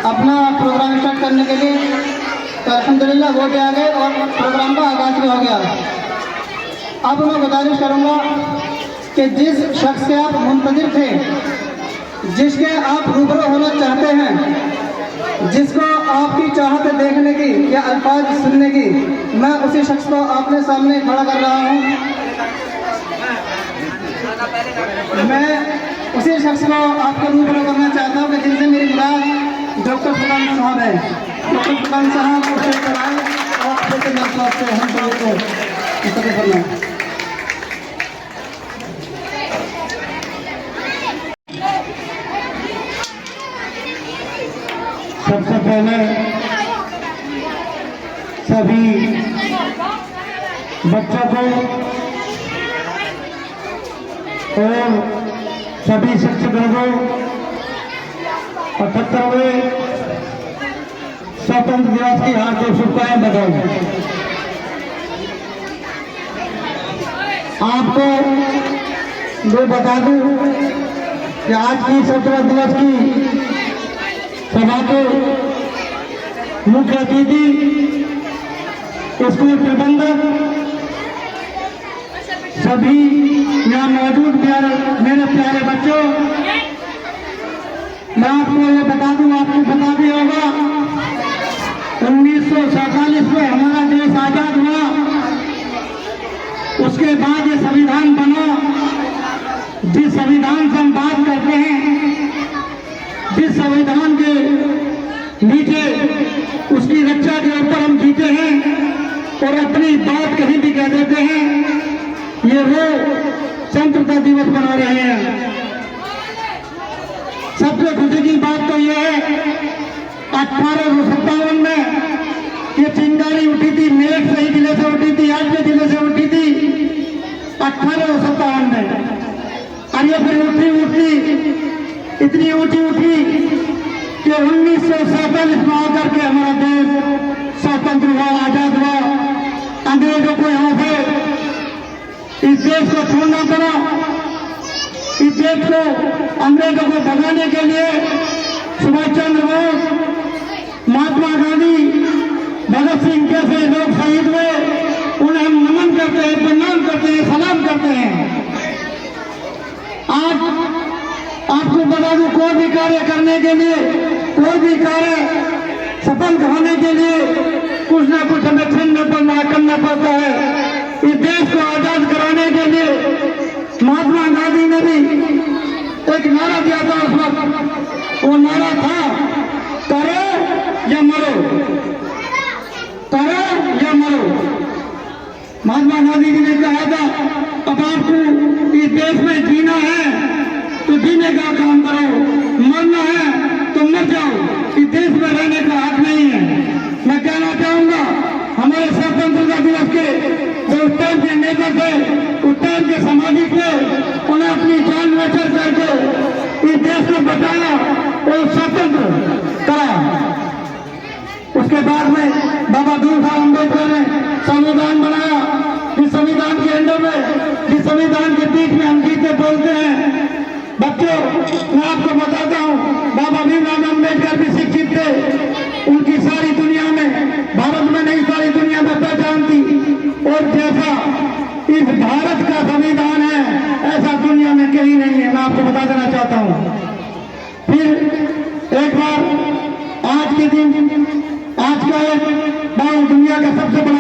अपना programme start करने के लिए। तो अल्हम्दुलिल्लाह वो भी आ गए और प्रोग्राम का आगाज़ भी हो गया। अब मैं गुजारिश करूँगा कि जिस शख्स के आप मुंतज़िर थे, जिसके आप रूबरू होना चाहते हैं, जिसको आपकी चाहत देखने की या अल्फाज सुनने की, मैं उसी शख्स को अपने सामने खड़ा कर रहा हूँ। मैं उसी शख्स को आपको रूबरू करना चाहता हूँ कि जिनसे मेरी मुराद डॉक्टर फुरकान साहब है। डॉक्टर फुरकान साहब उसे कराएँ और आपसे मेरे से हम सभी को इस्तेमाल करना। सबसे पहले सभी बच्चों को और सभी शिक्षकों को 78वें स्वतंत्र दिवस की हार्दिक शुभकामनाएं बताऊं। आपको मैं बता दूं कि आज की स्वतंत्रता दिवस की सभा के मुख्य अतिथि स्कूल प्रबंधक, सभी यहाँ मौजूद मेरे प्यारे बच्चों, मैं आपको ये बता दूं, आपको पता भी होगा 1947 में हमारा देश आजाद हुआ। उसके बाद ये संविधान बना। जिस संविधान से हम बात करते हैं, जिस संविधान के नीचे उसकी रक्षा के ऊपर हम जीते हैं और अपनी बात कहीं भी कह देते हैं, ये वो स्वतंत्रता दिवस मना रहे हैं। सबसे खुशी की बात तो यह है 1857 में ये चिंगारी उठी थी, मेरठ सही जिले से उठी थी, आज जिले से उठी थी 1857 में। और ये फिर उठी इतनी ऊंची उठी कि 1947 में आकर के हमारा देश स्वतंत्र हुआ, आजाद हुआ। अंग्रेजों को यहाँ से इस देश को छोड़ना पड़ा। इस देश को अंग्रेजों को भगाने के लिए सुभाष चंद्र बोस, महात्मा गांधी, भगत सिंह जैसे लोग शहीद हुए। उन्हें हम नमन करते हैं, प्रणाम करते हैं, सलाम करते हैं। आज आपको बता दूं, कोई भी कार्य करने के लिए, कोई भी कार्य सफल होने के लिए कुछ ना कुछ हमें करना पड़ता है। इस देश को आजाद कराने के लिए महात्मा गांधी ने भी एक नारा दिया था उस वक्त। वो नारा था, करो या मरो, करो या मरो। महात्मा गांधी जी ने कहा था, अब आपको इस देश में जीना है तो जीने का काम करो, मरना है तो मर जाओ। इस देश में रहने का हक नहीं है। मैं कहना चाहूंगा, हमारे स्वतंत्रता दिवस के जो उस टाइम के नेता थे, उस टाइम के सामाजिक थे, उन्हें अपनी जान न्यौछावर करके इस देश को बचाया और स्वतंत्र करा। उसके बाद में बाबा भीमराव अम्बेडकर ने संविधान बनाया। इस संविधान के अंदर में, इस संविधान के बीच में हम गीते बोलते हैं। बच्चों, मैं आपको बताता हूँ, बाबा भीमराव अम्बेडकर भी शिक्षित थे। उनकी सारी दुनिया में, भारत में नहीं सारी दुनिया में पहचान थी। और जैसा इस भारत का संविधान है, ऐसा दुनिया में कहीं नहीं है। मैं आपको बता देना चाहता हूँ। फिर एक बार आज के दिन, आज का एक दुनिया का सबसे बड़ा